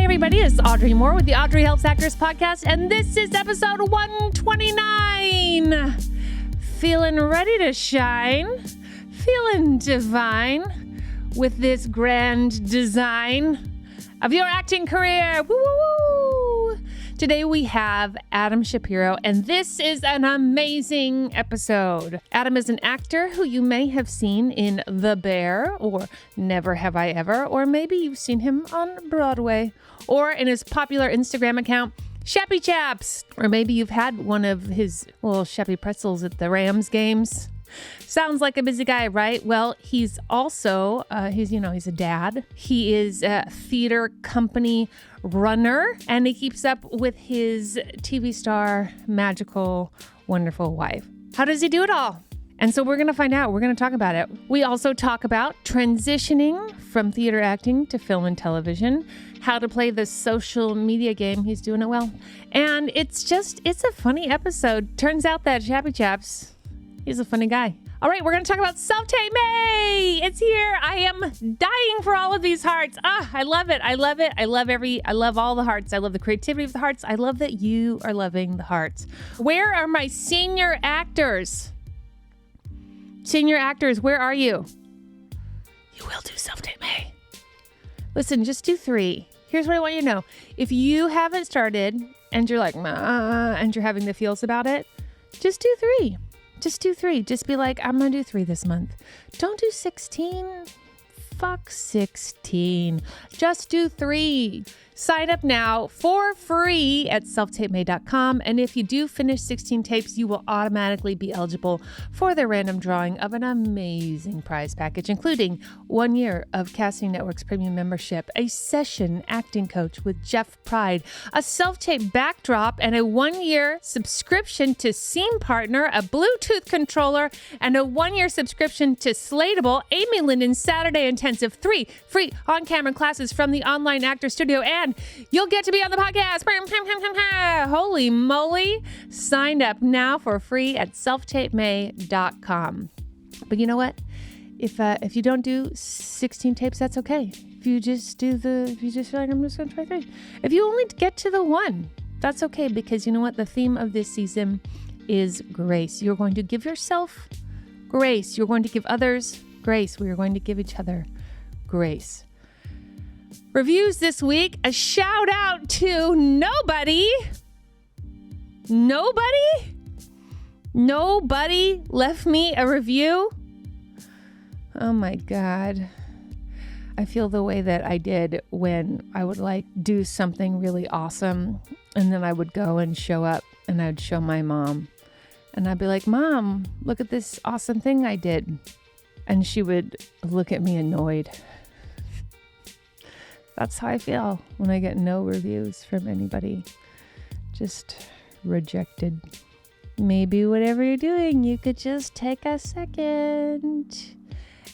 Hi, everybody. It's Audrey Moore with the Audrey Helps Actors podcast, and this is episode 129. Feeling ready to shine, feeling divine with this grand design of your acting career. Woo-woo-woo. Today we have Adam Shapiro, and this is an amazing episode. Adam is an actor who you may have seen in The Bear or Never Have I Ever, or maybe you've seen him on Broadway or in his popular Instagram account, Shappy Chaps, or maybe you've had one of his little Shappy Pretzels at the Rams games. Sounds like a busy guy, right? Well, he's also, he's a dad. He is a theater company runner, and he keeps up with his TV star, magical, wonderful wife. How does he do it all? And so we're going to find out. We're going to talk about it. We also talk about transitioning from theater acting to film and television, how to play the social media game. He's doing it well. And it's a funny episode. Turns out that Shappy Chaps, he's a funny guy. All right, we're going to talk about Self-Tape May. It's here. I am dying for all of these hearts. I love it. I love it. I love all the hearts. I love the creativity of the hearts. I love that you are loving the hearts. Where are my senior actors? Senior actors, where are you? You will do Self-Tape May. Listen, just do 3. Here's what I want you to know. If you haven't started and you're like, and you're having the feels about it, just do 3. Just do 3. Just be like, I'm going to do 3 this month. Don't do 16. Fuck 16. Just do 3. Sign up now for free at selftapemay.com. And if you do finish 16 tapes, you will automatically be eligible for the random drawing of an amazing prize package, including 1 year of Casting Network's premium membership, a session acting coach with Jeff Pride, a self-tape backdrop, and a 1-year subscription to Scene Partner, a Bluetooth controller, and a 1-year subscription to Slateable, Amy Linden's Saturday Intensive, 3 free on-camera classes from the Online Actor Studio, and you'll get to be on the podcast. Holy moly. Sign up now for free at selftapemay.com. But you know what? If you don't do 16 tapes, that's okay. If you just feel like, I'm just going to try 3. If you only get to the 1, that's okay, because you know what? The theme of this season is grace. You're going to give yourself grace. You're going to give others grace. We are going to give each other grace. Reviews this week. A shout out to Nobody left me a review. Oh my God. I feel the way that I did when I would do something really awesome, and then I would go and show up and I'd show my mom, and I'd be like, Mom, look at this awesome thing I did. And she would look at me annoyed. That's how I feel when I get no reviews from anybody. Just rejected. Maybe whatever you're doing, you could just take a second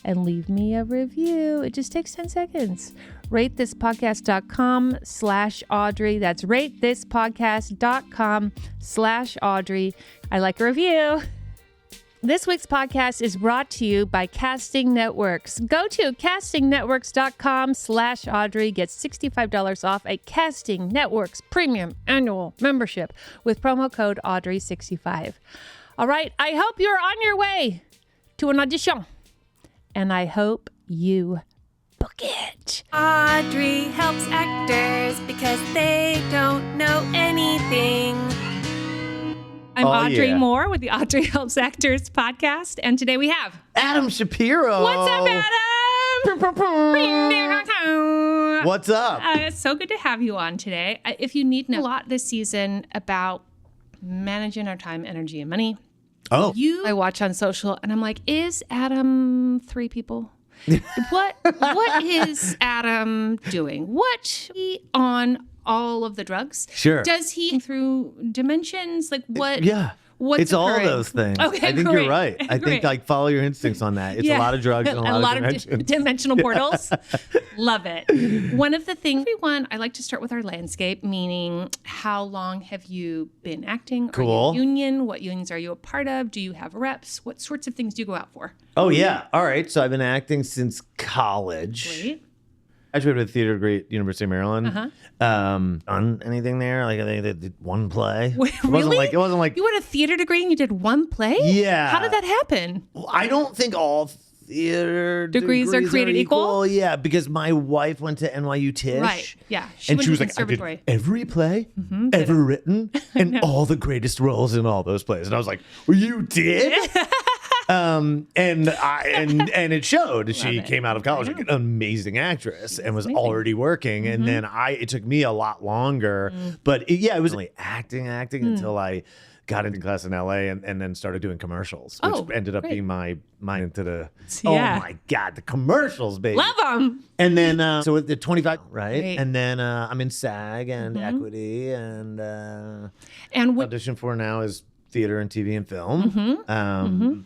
and leave me a review. It just takes 10 seconds. RateThisPodcast.com/Audrey. That's RateThisPodcast.com/Audrey. I like a review. This week's podcast is brought to you by Casting Networks. Go to castingnetworks.com/Audrey. Get $65 off a Casting Networks premium annual membership with promo code Audrey65. All right, I hope you're on your way to an audition, and I hope you book it. Audrey helps actors because they don't know anything. I'm Audrey Moore with the Audrey Helps Actors podcast, and today we have Adam Shapiro. What's up, Adam? What's up? It's so good to have you on today. If you need to know a lot this season about managing our time, energy, and money, I watch on social, and I'm like, is Adam 3 people? What is Adam doing? What on all of the drugs? Sure. Does he through dimensions? Like what? Yeah. What's it's all those things. Okay, I think great. You're right. I think follow your instincts on that. It's a lot of drugs and a lot of dimensions. Dimensional portals. Love it. One of the things, I like to start with our landscape, meaning how long have you been acting? Cool. Are you a union? What unions are you a part of? Do you have reps? What sorts of things do you go out for? Oh, yeah. All right. So I've been acting since college. Great. I graduated with a theater degree at University of Maryland. Done anything there? Like I think they did one play. Wait, It wasn't like You had a theater degree and you did one play? Yeah. How did that happen? I don't think all theater Degrees are created equal? Yeah, because my wife went to NYU Tisch. Right. Yeah. And went she to was like, I conservatory. did every play ever written and all the greatest roles in all those plays. And I was like, well, you did? And it showed. She came out of college like an amazing actress and was already working. And then it took me a lot longer, but it was only acting until I got into class in LA and then started doing commercials, which ended up being my into the, oh my God, the commercials, baby. Love them. And then, so at the 25, right? And then I'm in SAG and Equity and audition for now is theater and TV and film.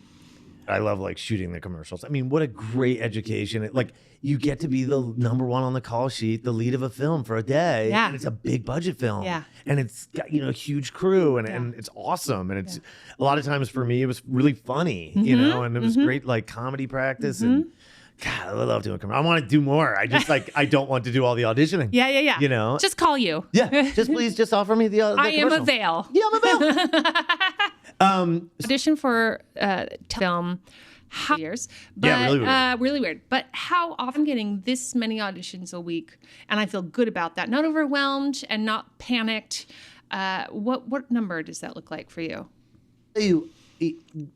I love like shooting the commercials. I mean, what a great education. Like you get to be the number one on the call sheet, the lead of a film for a day. Yeah. And it's a big budget film. Yeah. And it's got, a huge crew and it's awesome. And it's a lot of times for me, it was really funny, and it was great like comedy practice and God, I love doing commercials. I want to do more. I just I don't want to do all the auditioning. Yeah. Just call you. Yeah. Just offer me the I am commercial. avail. Yeah, I'm avail. Audition for film. How years, but really weird. But how often getting this many auditions a week, and I feel good about that. Not overwhelmed and not panicked. What number does that look like for you? You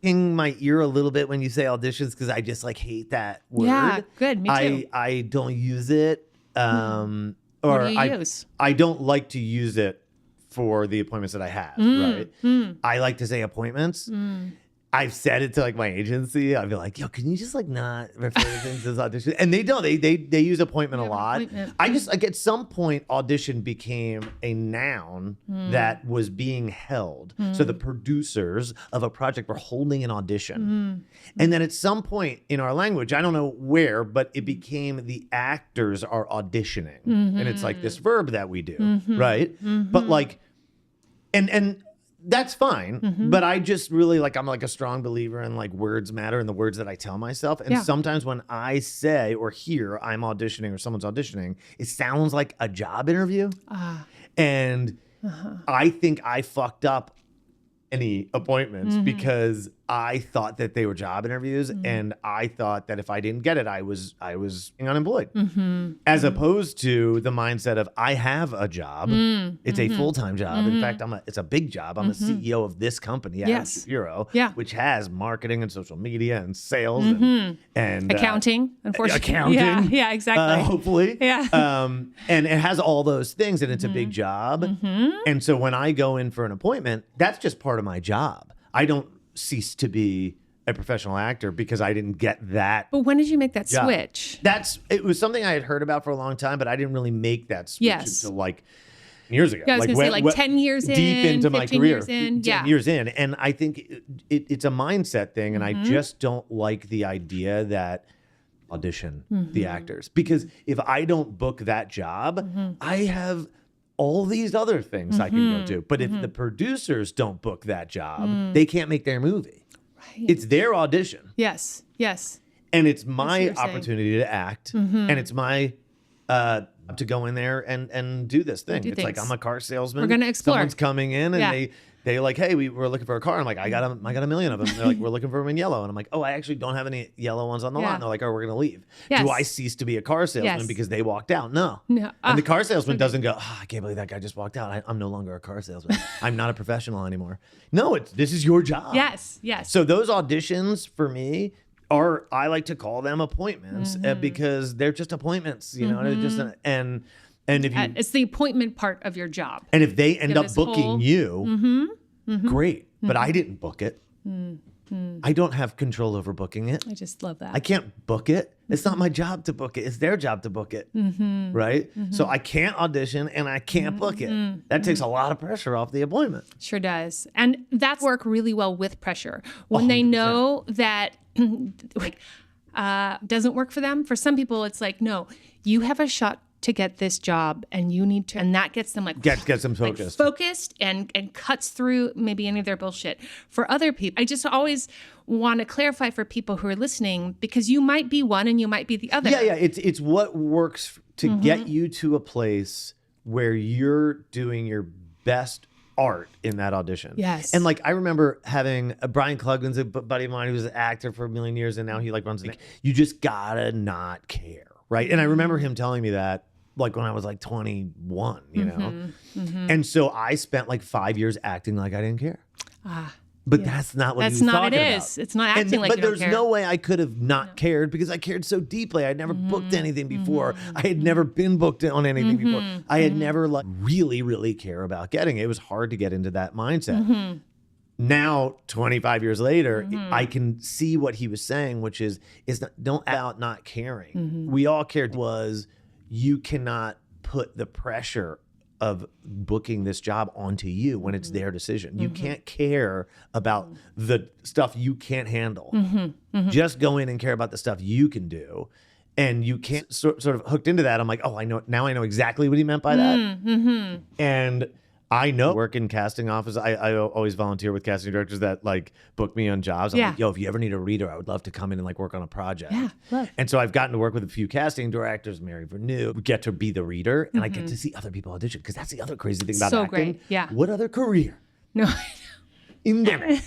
in my ear a little bit when you say auditions because I just hate that word. Yeah, good. Me too. I don't use it. Or what do you use? I don't like to use it for the appointments that I have. Right. I like to say appointments. I've said it to like my agency. I'd be like, yo, can you just like not refer to things as audition? And they don't. They use appointment a lot. I just like at some point audition became a noun that was being held. So the producers of a project were holding an audition. And then at some point in our language, I don't know where, but it became the actors are auditioning. And it's like this verb that we do, right? But like, and that's fine, but I just really I'm like a strong believer in like words matter and the words that I tell myself. And sometimes when I say or hear I'm auditioning or someone's auditioning, it sounds like a job interview. And I think I fucked up any appointments because I thought that they were job interviews and I thought that if I didn't get it, I was unemployed. As opposed to the mindset of I have a job. It's a full-time job. In fact, it's a big job. I'm a CEO of this company, Shapiro, which has marketing and social media and sales and accounting, unfortunately. Yeah, exactly. Hopefully. Yeah. And it has all those things and it's a big job. And so when I go in for an appointment, that's just part of my job. I don't cease to be a professional actor because I didn't get that. But when did you make that switch? It was something I had heard about for a long time, but I didn't really make that switch until like years ago. Yeah, I was going to say 10 years in, deep into my career, years in. 10 years in. And I think it's a mindset thing. And I just don't like the idea that audition the actors, because if I don't book that job, I have all these other things I can go do. But if the producers don't book that job, they can't make their movie. Right. It's their audition. Yes. And it's my opportunity to act. And it's my to go in there and do this thing. It's like I'm a car salesman. We're going to explore. Someone's coming in and they like, hey, we're looking for a car. I'm like, I got a million of them. And they're like, we're looking for them in yellow. And I'm like, oh, I actually don't have any yellow ones on the lot. And they're like, oh, we're going to leave. Yes. Do I cease to be a car salesman because they walked out? No. And the car salesman doesn't go, oh, I can't believe that guy just walked out. I'm no longer a car salesman. I'm not a professional anymore. No, this is your job. Yes. So those auditions for me I like to call them appointments because they're just appointments, they're just and if you, it's the appointment part of your job. And if they end up booking you, great. But I didn't book it. I don't have control over booking it. I just love that. I can't book it. It's not my job to book it. It's their job to book it. Right? So I can't audition and I can't book it. That takes a lot of pressure off the appointment. Sure does. And that's work really well with pressure. When 100%. They know that doesn't work for them. For some people, it's like, no, you have a shot to get this job and you need to, and that gets them like Get them focused. Focused and cuts through maybe any of their bullshit. For other people, I just always want to clarify for people who are listening, because you might be one and you might be the other. Yeah. It's what works to get you to a place where you're doing your best art in that audition. Yes. And like I remember having Brian Clugman's a buddy of mine who was an actor for a million years, and now he like runs like, you just gotta not care, right? And I remember him telling me that like when I was like 21, you know? And so I spent like 5 years acting like I didn't care. But that's not what he was talking about. It's not acting like but you don't there's care. no way I could have not cared, because I cared so deeply. I'd never booked anything before. I had never been booked on anything before. I had never like really, really care about getting it. It was hard to get into that mindset. Now, 25 years later, I can see what he was saying, which is don't about not caring. We all cared was you cannot put the pressure of booking this job onto you when it's their decision. You can't care about the stuff you can't handle. Just go in and care about the stuff you can do. And you can't sort of hooked into that. I'm like, oh, I know exactly what he meant by that. And I know work in casting office. I always volunteer with casting directors that like book me on jobs. I'm like, yo, if you ever need a reader, I would love to come in and like work on a project. Yeah, love. And so I've gotten to work with a few casting directors, Mary Vernew, get to be the reader, and I get to see other people audition, because that's the other crazy thing about So acting. great, yeah. What other career No. in there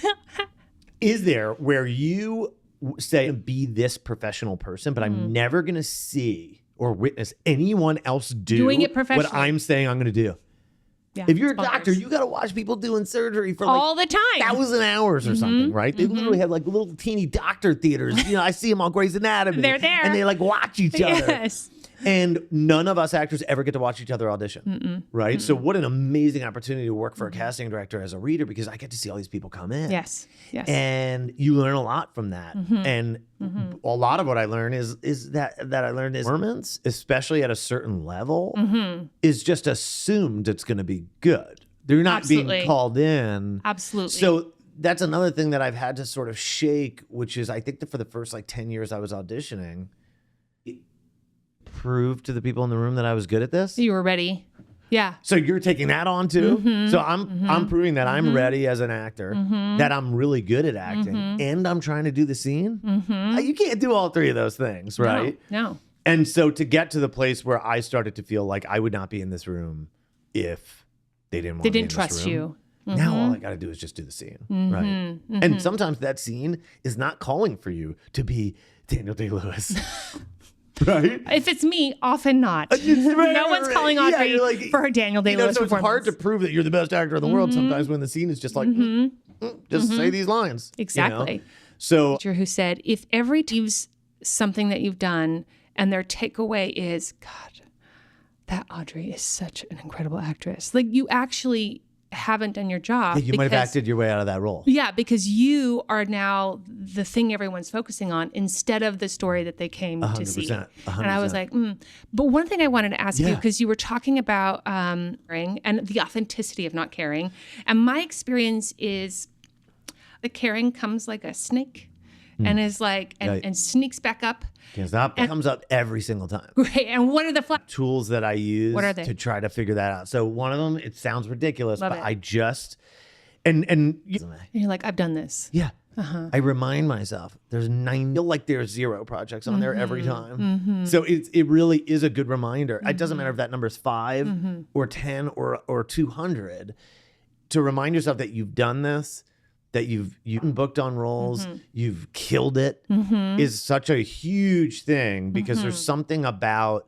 is there where you say, be this professional person, but I'm never going to see or witness anyone else Doing it what professionally. I'm saying I'm going to do. Yeah, If you're a it's bonkers. doctor, you got to watch people doing surgery for like all the time. 1,000 hours or something, right? They literally have like little teeny doctor theaters. You know, I see them on Grey's Anatomy. They're there. And they like watch each other. Yes. And none of us actors ever get to watch each other audition, right? So what an amazing opportunity to work for a casting director as a reader, because I get to see all these people come in. Yes. And you learn a lot from that. And a lot of what I learn is that I learned is performance, especially at a certain level, is just assumed it's going to be good. They're not Absolutely. being called in. Absolutely. So that's another thing that I've had to sort of shake, which is I think that for the first like 10 years I was auditioning, prove to the people in the room that I was good at this. You were ready. Yeah. So you're taking that on too. So I'm proving that I'm ready as an actor, that I'm really good at acting, and I'm trying to do the scene. You can't do all three of those things, right? No. And so to get to the place where I started to feel like I would not be in this room if they didn't want They to be didn't in trust this room. you. Now all I got to do is just do the scene, right? And sometimes that scene is not calling for you to be Daniel Day-Lewis. Right? If it's me, often not. Right, No one's calling Audrey you're like, for her Daniel Day-Lewis so it's performance. hard to prove that you're the best actor in the world sometimes when the scene is just like, just say these lines. Exactly. You know? So Teacher who said, if every team's something that you've done and their takeaway is, God, that Audrey is such an incredible actress. Like, you actually haven't done your job. you might have acted your way out of that role. Yeah, because you are now the thing everyone's focusing on instead of the story that they came to see. 100%. And I was like, But one thing I wanted to ask you, because you were talking about caring and the authenticity of not caring. And my experience is the caring comes like a snake and is like, and sneaks back up. Can't stop. It comes up every single time. Great. And what are the Tools that I use What are they? to try to figure that out. So one of them, it sounds ridiculous, Love but it. I just, and And you're like, I've done this. yeah. I remind myself there's like there's 0 projects on there every time. So it really is a good reminder. It doesn't matter if that number is 5 or 10 or 200, to remind yourself that you've done this, that you've booked on roles, you've killed it, is such a huge thing, because there's something about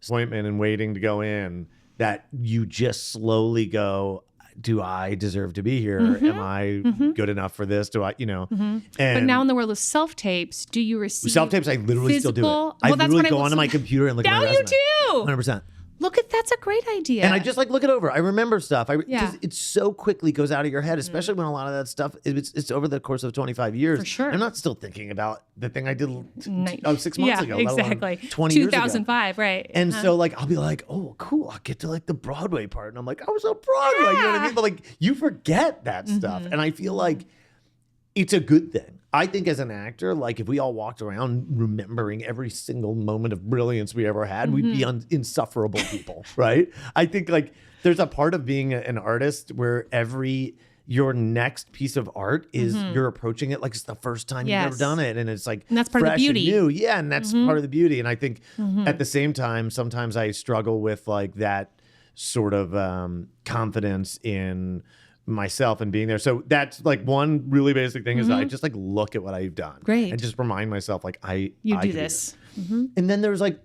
appointment and waiting to go in that you just slowly go, do I deserve to be here? Am I good enough for this? Do I, And But now in the world of self-tapes, do you receive self-tapes, I literally still do it. physical- I Well, that's literally what I go will onto my say. computer and look Now at my you resume. do. 100%. Look at that's a great idea. And I just like look it over. I remember stuff. Yeah. Because it so quickly goes out of your head, especially when a lot of that stuff, it's over the course of 25 years. For sure. I'm not still thinking about the thing I did 6 months yeah, ago. let alone exactly. 20 years ago. 2005, right. And so like, I'll be like, oh, cool. I'll get to like the Broadway part. And I'm like, I was on Broadway. You know what I mean? But like, you forget that stuff. And I feel like it's a good thing. I think as an actor, like if we all walked around remembering every single moment of brilliance we ever had, we'd be insufferable people, right? I think like there's a part of being an artist where your next piece of art is you're approaching it like it's the first time you've ever done it. And it's like and that's part of the beauty. And new. Yeah, and that's part of the beauty. And I think at the same time, sometimes I struggle with like that sort of confidence in myself and being there. So that's like one really basic thing is that I just like look at what I've done. Great. And just remind myself like I do this. And then there's like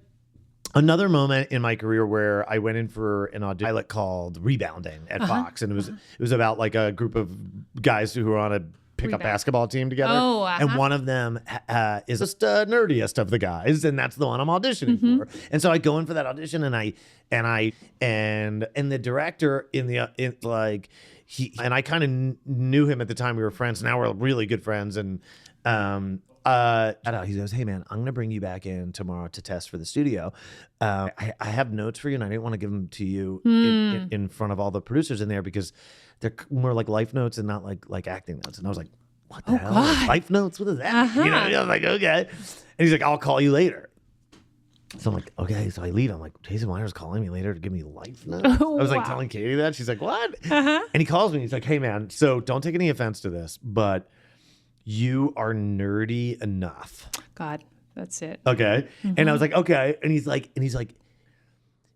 another moment in my career where I went in for an audition pilot called Rebounding at Fox. And it was about like a group of guys who were on a pickup basketball team together. And one of them is just the nerdiest of the guys, and that's the one I'm auditioning for. And so I go in for that audition, and the director I kind of knew him at the time. We were friends. Now we're really good friends. And he goes, "Hey man, I'm gonna bring you back in tomorrow to test for the studio. I have notes for you, and I didn't want to give them to you in front of all the producers in there because they're more like life notes and not like acting notes." And I was like, "What the hell? God. Life notes? What is that?" You know? I was like, "Okay." And he's like, "I'll call you later." So I'm like, okay. So I leave. I'm like, Jason Weiner's calling me later to give me life notes. I was like telling Katie that. She's like, "What?" And he calls me. He's like, "Hey man, so don't take any offense to this, but you are nerdy enough." God, that's it. Okay. And I was like, "Okay." And he's like,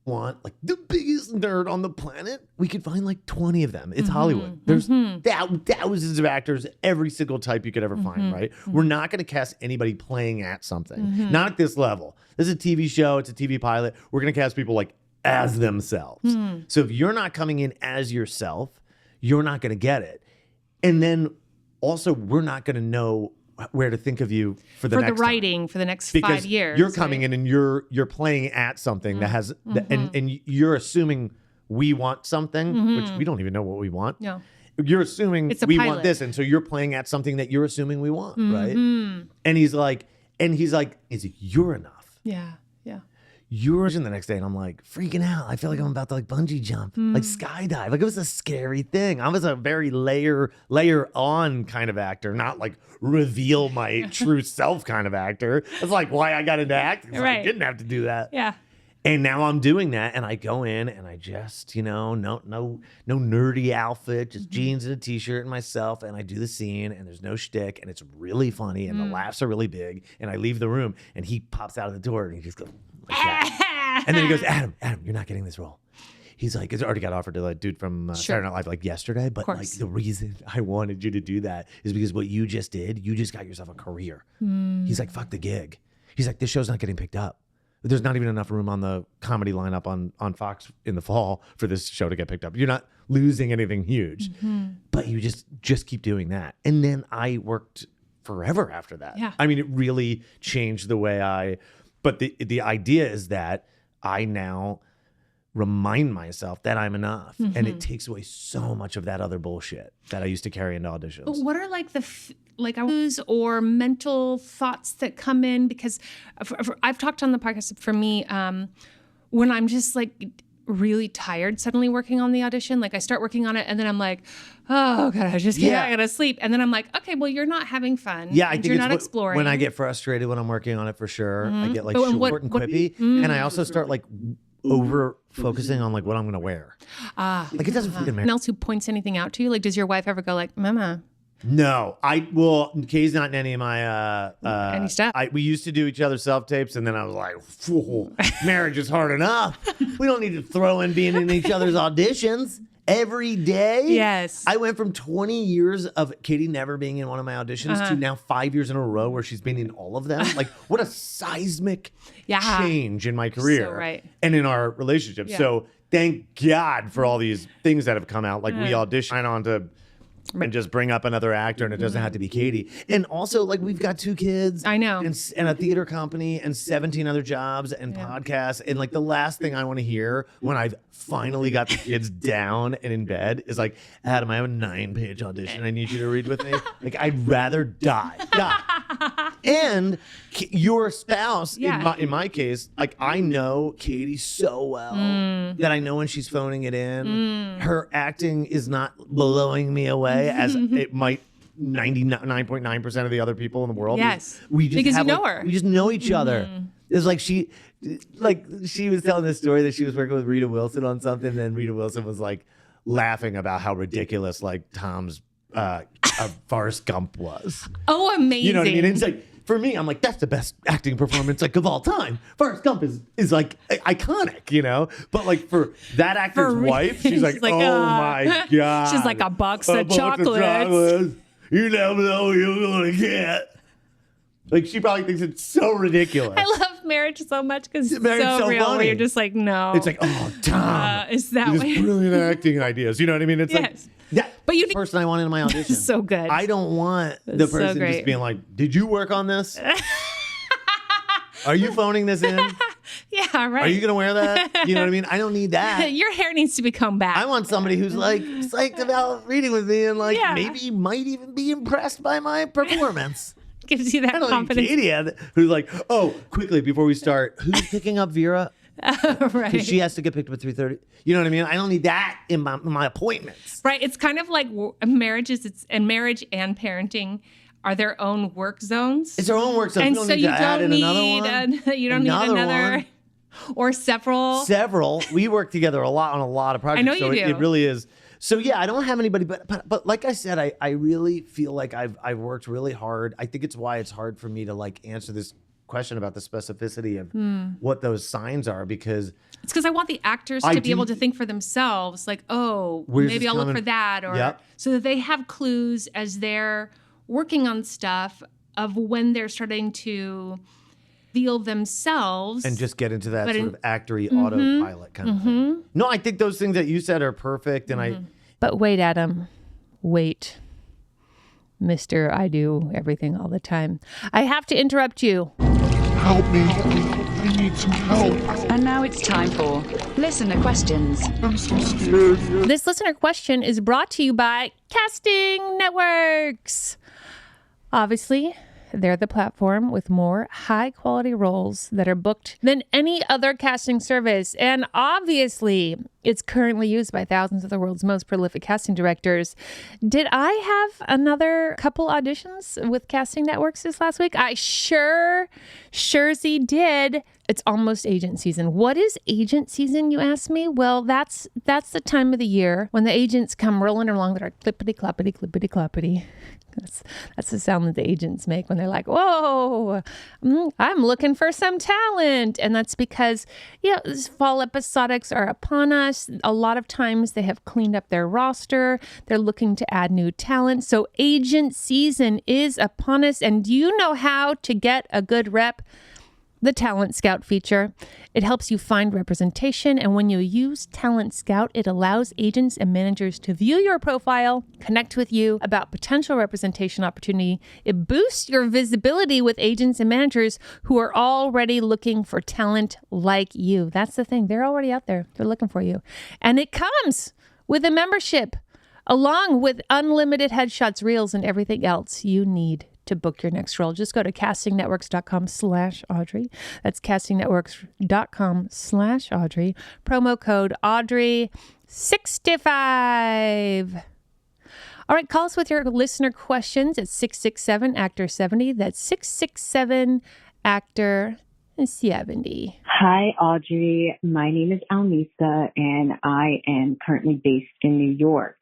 want like the biggest nerd on the planet? We could find like 20 of them. It's Hollywood. There's thousands of actors, every single type you could ever find, right? We're not going to cast anybody playing at something. Not at this level. This is a TV show. It's a TV pilot. We're going to cast people like as themselves. So if you're not coming in as yourself, you're not going to get it. And then also, we're not going to know where to think of you for the writing for the next 5 years. You're coming in and you're playing at something that has and you're assuming we want something, which we don't even know what we want. No. You're assuming we want this, and so you're playing at something that you're assuming we want, right? And he's like, "Is it you're enough?" Yeah. You're in the next day, and I'm like freaking out. I feel like I'm about to like bungee jump, like skydive. Like it was a scary thing. I was a very layer on kind of actor, not like reveal my true self kind of actor. It's like why I got into acting. So I didn't have to do that. Yeah. And now I'm doing that, and I go in and I just, no nerdy outfit, just jeans and a t-shirt and myself, and I do the scene, and there's no shtick, and it's really funny, and the laughs are really big, and I leave the room, and he pops out of the door, and he just goes like that. And then he goes, Adam, you're not getting this role. He's like, it's already got offered to the dude from Saturday Night Live like yesterday, but like the reason I wanted you to do that is because what you just did, you just got yourself a career. He's like, fuck the gig. He's like, this show's not getting picked up. There's not even enough room on the comedy lineup on Fox in the fall for this show to get picked up. You're not losing anything huge, but you just keep doing that. And then I worked forever after that. Yeah. I mean, it really changed the way but the idea is that I now remind myself that I'm enough. And it takes away so much of that other bullshit that I used to carry into auditions. But what are like or mental thoughts that come in? Because I've talked on the podcast, for me, when I'm just like really tired suddenly working on the audition, like I start working on it and then I'm like, oh God, I just can't, I gotta sleep. And then I'm like, okay, well, you're not having fun. Yeah, I think you're not exploring. When I get frustrated when I'm working on it, for sure, I get like short and quippy. And I also start like over focusing on like what I'm gonna wear. Like it doesn't freaking matter. Anyone else who points anything out to you? Like, does your wife ever go like, Mama? No, Kay's not in any of my any stuff. We used to do each other's self-tapes, and then I was like, marriage is hard enough. We don't need to throw in being in each other's auditions every day. Yes. I went from 20 years of Katie never being in one of my auditions to now 5 years in a row where she's been in all of them. Like, what a seismic change in my career and in our relationship. Yeah. So thank God for all these things that have come out. Like we audition on to and just bring up another actor, and it doesn't have to be Katie. And also, like, we've got 2 kids. I know. And a theater company and 17 other jobs and podcasts. And, like, the last thing I want to hear when I've finally got the kids down and in bed is like, Adam, I have a 9-page audition I need you to read with me. Like, I'd rather die. And your spouse, in my case, like, I know Katie so well that I know when she's phoning it in. Her acting is not blowing me away as it might 99.9% of the other people in the world. Yes. We just because have, you know her. We just know each other. It's like she was telling this story that she was working with Rita Wilson on something, and then Rita Wilson was like laughing about how ridiculous like Tom's Forrest Gump was. Oh, amazing. You know what I mean? And it's like, for me, I'm like, that's the best acting performance like of all time. Forrest Gump is like iconic, you know? But like for that actor's wife, she's like, oh my God. She's like, a box of chocolates. You never know what you're going to get. Like, she probably thinks it's so ridiculous. I love Marriage so much because it's Marriage so real. funny. You're just like, no. It's like, oh, Tom. Is that This way? brilliant acting ideas. You know what I mean? It's like, that but you the person I want in my audition. so good. I don't want the That's so person great. just being like, did you work on this? Are you phoning this in? Yeah, right. Are you going to wear that? You know what I mean? I don't need that. Your hair needs to be combed back. I want somebody who's like psyched about reading with me and like maybe might even be impressed by my performance. Gives you that I don't confidence. need Katie who's like, oh, quickly before we start, who's picking up Vera? Right. Because she has to get picked up at 3:30. You know what I mean? I don't need that in my appointments. Right. It's kind of like marriages. Marriage and parenting are their own work zones. It's their own work zone. And You don't so need you to add in don't another need one. you don't need another one. or several. Several. We work together a lot on a lot of projects. I know so you do. It really is. So yeah, I don't have anybody, but like I said, I really feel like I've worked really hard. I think it's why it's hard for me to like answer this question about the specificity of what those signs are, because it's because I want the actors to be able to think for themselves, like, oh, Where's maybe this I'll look coming- for that, or so that they have clues as they're working on stuff of when they're starting to feel themselves and just get into that But sort of actory autopilot kind of thing. No, I think those things that you said are perfect, and But wait, Adam, wait. Mr. I do everything all the time. I have to interrupt you. Help me. I need some help. And now it's time for listener questions. I'm so scared. This listener question is brought to you by Casting Networks. Obviously, they're the platform with more high-quality roles that are booked than any other casting service. And obviously, it's currently used by thousands of the world's most prolific casting directors. Did I have another couple auditions with Casting Networks this last week? I sure did. It's almost agent season. What is agent season, you ask me? Well, that's the time of the year when the agents come rolling along that are clippity-cloppity, clippity-cloppity. That's the sound that the agents make when they're like, whoa, I'm looking for some talent. And that's because, these fall episodics are upon us. A lot of times they have cleaned up their roster. They're looking to add new talent. So agent season is upon us. And do you know how to get a good rep? The Talent Scout feature. It helps you find representation, and when you use Talent Scout, it allows agents and managers to view your profile, connect with you about potential representation opportunity. It boosts your visibility with agents and managers who are already looking for talent like you. That's the thing. They're already out there. They're looking for you. And it comes with a membership, along with unlimited headshots, reels, and everything else you need to book your next role. Just go to castingnetworks.com/Audrey. That's castingnetworks.com/Audrey. Promo code Audrey65. All right, call us with your listener questions at 667-ACTOR-70. That's 667-ACTOR-70. Hi, Audrey. My name is Almisa, and I am currently based in New York.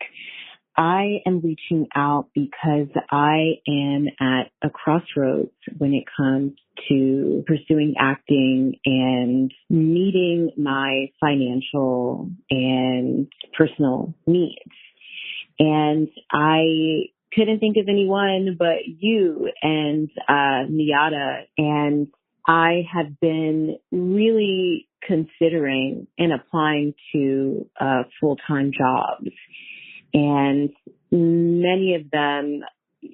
I am reaching out because I am at a crossroads when it comes to pursuing acting and meeting my financial and personal needs. And I couldn't think of anyone but you and Miata. And I have been really considering and applying to full-time jobs. And many of them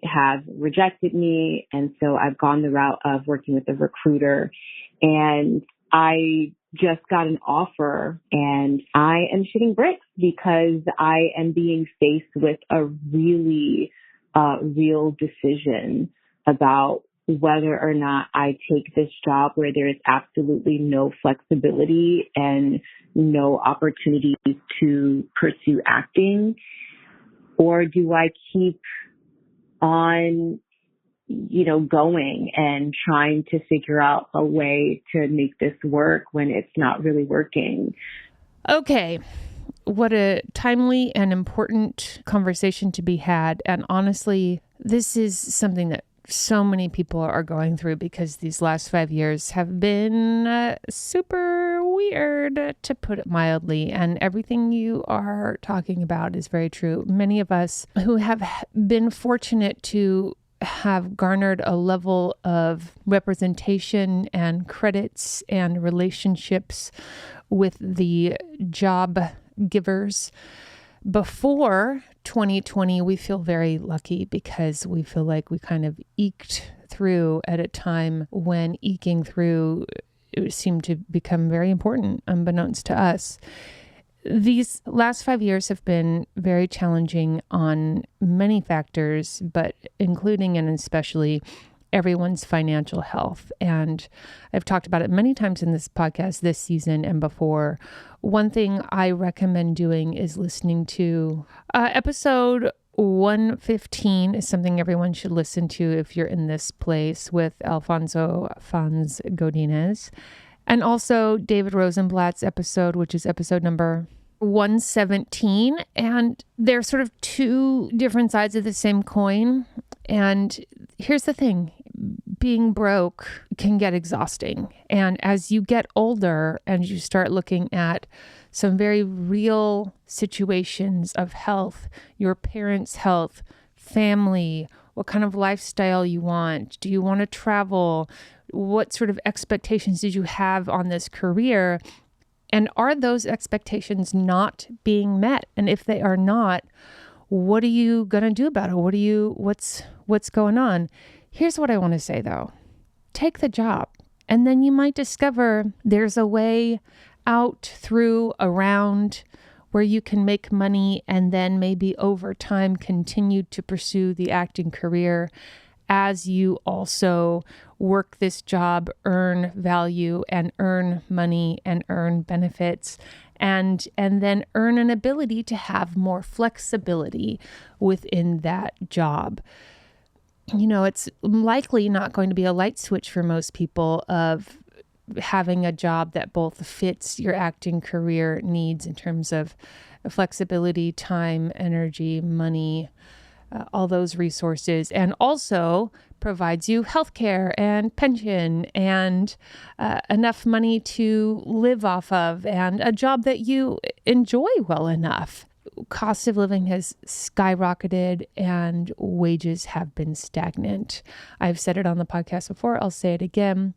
have rejected me. And so I've gone the route of working with a recruiter. And I just got an offer and I am shitting bricks because I am being faced with a really real decision about whether or not I take this job where there is absolutely no flexibility and no opportunity to pursue acting. Or do I keep on, going and trying to figure out a way to make this work when it's not really working. Okay. What a timely and important conversation to be had. And honestly, this is something that so many people are going through because these last 5 years have been super weird, to put it mildly. And everything you are talking about is very true. Many of us who have been fortunate to have garnered a level of representation and credits and relationships with the job givers before 2020, we feel very lucky because we feel like we kind of eked through at a time when eking through it seemed to become very important, unbeknownst to us. These last 5 years have been very challenging on many factors, but including and especially everyone's financial health. And I've talked about it many times in this podcast this season and before. One thing I recommend doing is listening to episode 115 is something everyone should listen to if you're in this place, with Alfonso Fonz Godinez. And also David Rosenblatt's episode, which is episode number 117. And they're sort of two different sides of the same coin. And here's the thing. Being broke can get exhausting. And as you get older and you start looking at some very real situations of health, your parents' health, family, what kind of lifestyle you want, do you want to travel, what sort of expectations did you have on this career, and are those expectations not being met? And if they are not, what are you going to do about it? What's going on? Here's what I want to say, though. Take the job, and then you might discover there's a way out, through, around, where you can make money and then maybe over time continue to pursue the acting career as you also work this job, earn value and earn money and earn benefits, and then earn an ability to have more flexibility within that job. It's likely not going to be a light switch for most people of having a job that both fits your acting career needs in terms of flexibility, time, energy, money, all those resources, and also provides you healthcare and pension and enough money to live off of and a job that you enjoy well enough. Cost of living has skyrocketed and wages have been stagnant. I've said it on the podcast before, I'll say it again,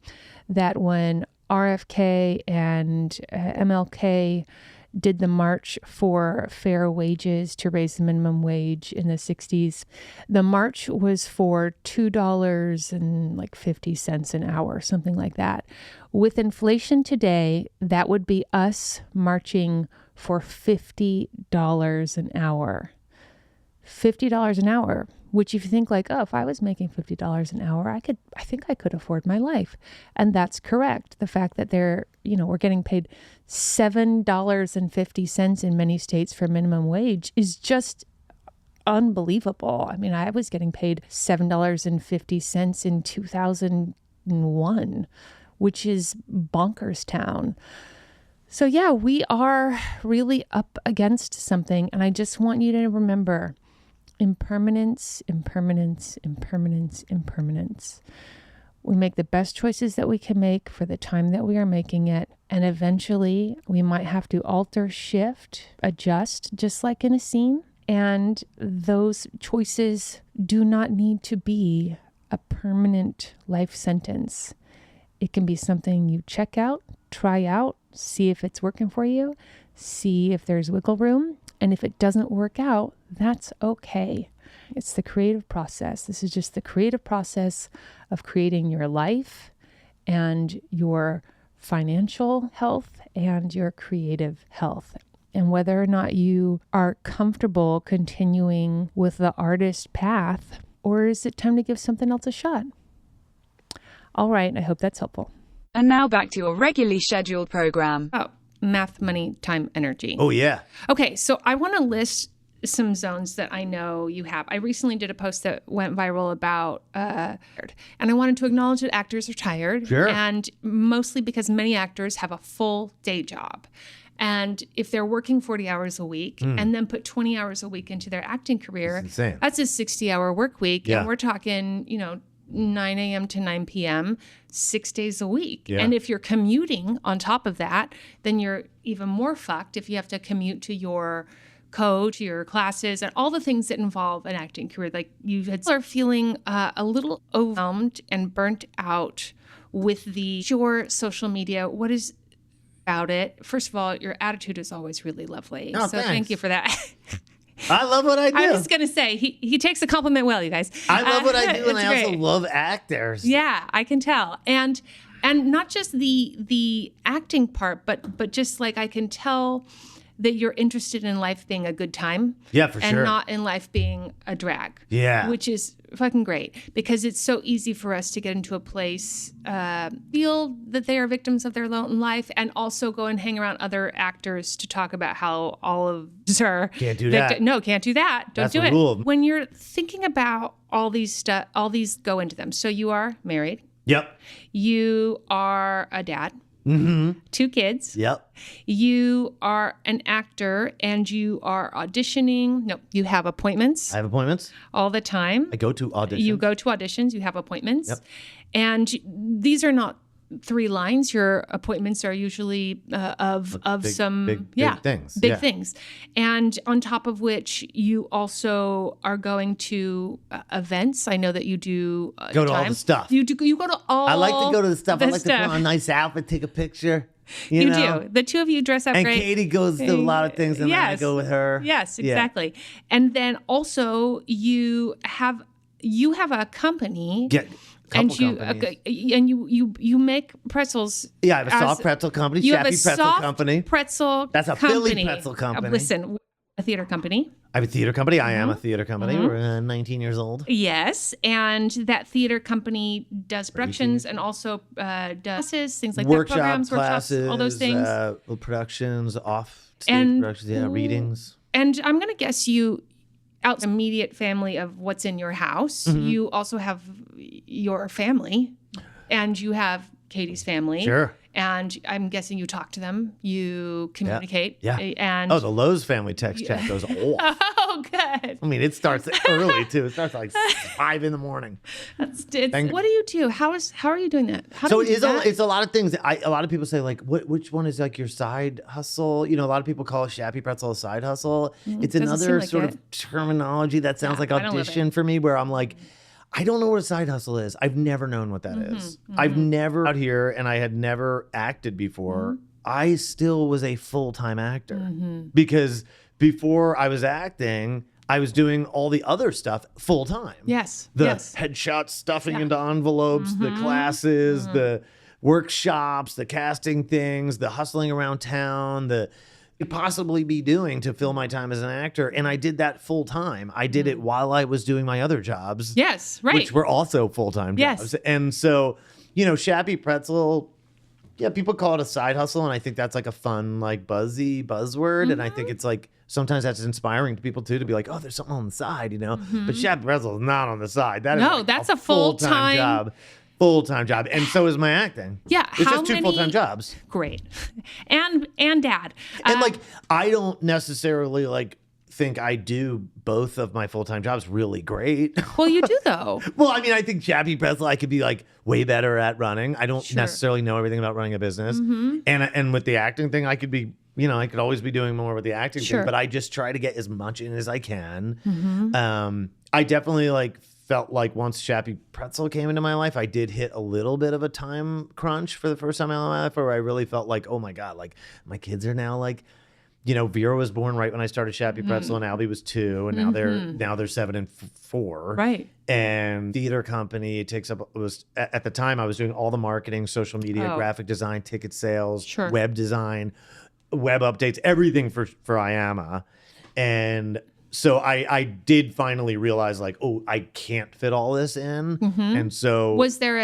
that when RFK and MLK did the march for fair wages to raise the minimum wage in the 60s, the march was for $2.50 an hour, something like that. With inflation today, that would be us marching for $50 an hour. $50 an hour, which if you think like, oh, if I was making $50 an hour, I think I could afford my life. And that's correct. The fact that we're getting paid $7.50 in many states for minimum wage is just unbelievable. I mean, I was getting paid $7.50 in 2001, which is bonkers town. So yeah, we are really up against something. And I just want you to remember impermanence, impermanence, impermanence, impermanence. We make the best choices that we can make for the time that we are making it. And eventually we might have to alter, shift, adjust, just like in a scene. And those choices do not need to be a permanent life sentence. It can be something you check out, try out, see if it's working for you, see if there's wiggle room. And if it doesn't work out, that's okay. It's the creative process. This is just the creative process of creating your life and your financial health and your creative health. And whether or not you are comfortable continuing with the artist path, or is it time to give something else a shot? All right, I hope that's helpful. And now back to your regularly scheduled program. Oh, math, money, time, energy. Oh, yeah. Okay, so I want to list some zones that I know you have. I recently did a post that went viral about, and I wanted to acknowledge that actors are tired. Sure. And mostly because many actors have a full day job. And if they're working 40 hours a week and then put 20 hours a week into their acting career, That's insane. that's a 60-hour work week. Yeah. And we're talking, 9 a.m. to 9 p.m., 6 days a week. Yeah. And if you're commuting on top of that, then you're even more fucked if you have to commute to your coach, your classes, and all the things that involve an acting career. Like you are feeling a little overwhelmed and burnt out with your social media. What is about it? First of all, your attitude is always really lovely. Oh, so thank you for that. I love what I do. I was going to say, he takes a compliment well, you guys. I love what I do, and it's I also great. love actors. Yeah, I can tell. And not just the acting part, but just like I can tell that you're interested in life being a good time. Yeah, for and sure. not in life being a drag. Yeah. Which is fucking great because it's so easy for us to get into a place, feel that they are victims of their own life, and also go and hang around other actors to talk about how all of us are Can't do that. No, can't do that. Don't That's do the it. rule. When you're thinking about all these go into them. So you are married. Yep. You are a dad. 2 kids. Yep. You are an actor and you are auditioning. No, you have appointments I have appointments. all the time. I go to auditions. You go to auditions, you have appointments. Yep. And these are not 3 lines. Your appointments are usually of Big- some big things. Big Yeah. things. And on top of which you also are going to events. I know that you do Go to all the stuff. You go to all I like to go to the stuff. I like to stuff. put on a nice outfit, take a picture. You know? do. The two of you dress up And great. Katie goes to a lot of things, and then I Yes. go with her. Yes, Yeah. exactly. And then also you have a company. Get and couple you companies. and you make pretzels. Yeah, I have a as- soft pretzel company, You have a Shappy Pretzel soft company. pretzel. That's a Philly company. pretzel company. Listen, a theater company. I have a theater company. IAMA Theatre company. We're 19 years old. Yes, and that theater company does productions and also does classes, things like that, Workshop programs, classes, workshops, all those things. Productions, off-stage And- productions, readings. And I'm going to guess you, out the immediate family of what's in your house, Mm-hmm. you also have your family, and you have Katie's family. Sure. And I'm guessing you talk to them, you communicate. Yeah. And Oh, the Lowe's family text chat goes off. oh, good. I mean, it starts early too. It starts like 5 in the morning. What do you do? How are you doing that? How So do you do that? it's a lot of things. A lot of people say like, which one is like your side hustle? You know, a lot of people call Shappy Pretzel a side hustle. It's doesn't another seem like sort it. of terminology that sounds like I don't live audition for me, where I'm like, I don't know what a side hustle is. I've never known what that is. I've never out here, and I had never acted before. I still was a full-time actor because before I was acting, I was doing all the other stuff full time. Yes. The yes. headshot stuffing into envelopes, the classes, the workshops, the casting things, the hustling around town, the could possibly be doing to fill my time as an actor. And I did that full time. I did it while I was doing my other jobs. Yes, right. Which were also full-time Yes. jobs. And so, Shappy Pretzel, yeah, people call it a side hustle. And I think that's like a fun, like buzzy buzzword. And I think it's like, sometimes that's inspiring to people too, to be like, oh, there's something on the side, But Shappy Pretzel is not on the side. That is No, like that's a full-time job. Full-time job. And so is my acting. Yeah, It's how just 2 many- full-time jobs. Great. And dad. And like, I don't necessarily like think I do both of my full-time jobs really great. Well, you do though. Well, I mean, I think Shappy Pretzel, I could be like way better at running. I don't Sure. necessarily know everything about running a business. And with the acting thing, I could be, I could always be doing more with the acting Sure. thing, but I just try to get as much in as I can. I definitely like felt like once Shappy Pretzel came into my life, I did hit a little bit of a time crunch for the first time in my life, where I really felt like, oh my God, like my kids are now like, Vera was born right when I started Shappy Pretzel, and Albie was 2, and now they're 7 and 4. Right. And theater company, it was at the time I was doing all the marketing, social media, Oh. graphic design, ticket sales, Sure. web design, web updates, everything for IAMA. And so I did finally realize like, oh, I can't fit all this in. And so Was there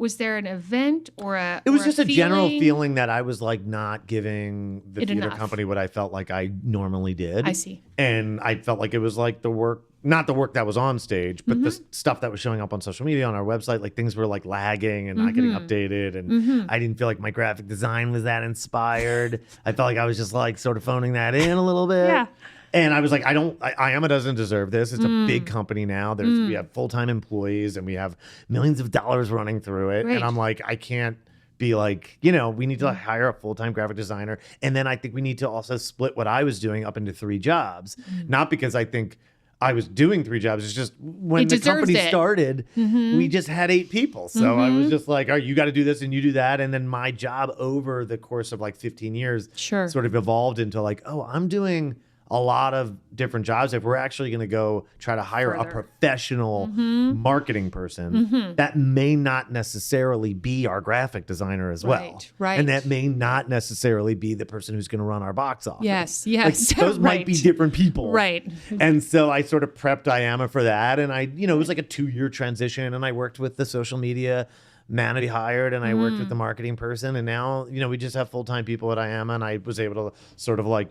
Was there an event or a? It was or just a general feeling? feeling that I was like not giving the It theater enough. company what I felt like I normally did. I see. And I felt like it was like the work, not the work that was on stage, but the stuff that was showing up on social media, on our website, like things were like lagging and not getting updated. And I didn't feel like my graphic design was that inspired. I felt like I was just like sort of phoning that in a little bit. Yeah. And I was like, IAMA doesn't deserve this. It's a big company now. We have full-time employees and we have millions of dollars running through it. Right. And I'm like, I can't be like, you know, we need to hire a full-time graphic designer. And then I think we need to also split what I was doing up into 3 jobs. Not because I think I was doing 3 jobs. It's just when It the deserves company it. started, we just had 8 people. So I was just like, all right, you got to do this and you do that. And then my job over the course of like 15 years Sure. sort of evolved into like, oh, I'm doing a lot of different jobs. If we're actually going to go try to hire a professional marketing person, that may not necessarily be our graphic designer as well. Right. And that may not necessarily be the person who's going to run our box office. Yes. Like, those might be different people. Right. And so I sort of prepped IAMA for that. And I, you know, it was like a 2-year transition. And I worked with the social media manager hired and I worked with the marketing person. And now, you know, we just have full-time people at IAMA. And I was able to sort of like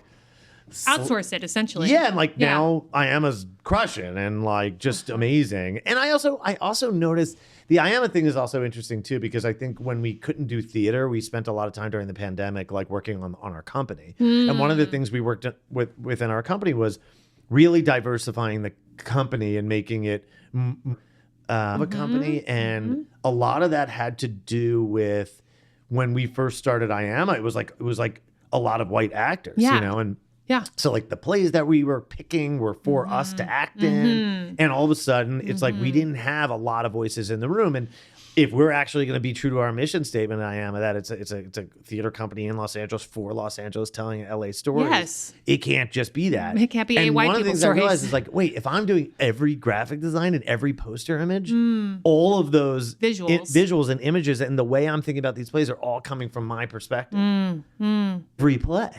Outsource it essentially. yeah, and like now IAMA's crushing and like just amazing. And I also noticed the IAMA thing is also interesting too, because I think when we couldn't do theater, we spent a lot of time during the pandemic like working on our company. And one of the things we worked within our company was really diversifying the company and making it a company. And a lot of that had to do with when we first started IAMA, it was like a lot of white actors, you know, and Yeah. so like the plays that we were picking were for us to act in. And all of a sudden it's like we didn't have a lot of voices in the room. And if we're actually going to be true to our mission statement at IAMA, that it's a theater company in Los Angeles for Los Angeles telling LA stories. Yes. It can't just be that. It can't be and white one of the people things I realized stories. is like, wait, if I'm doing every graphic design and every poster image, all of those visuals and images and the way I'm thinking about these plays are all coming from my perspective. Free play.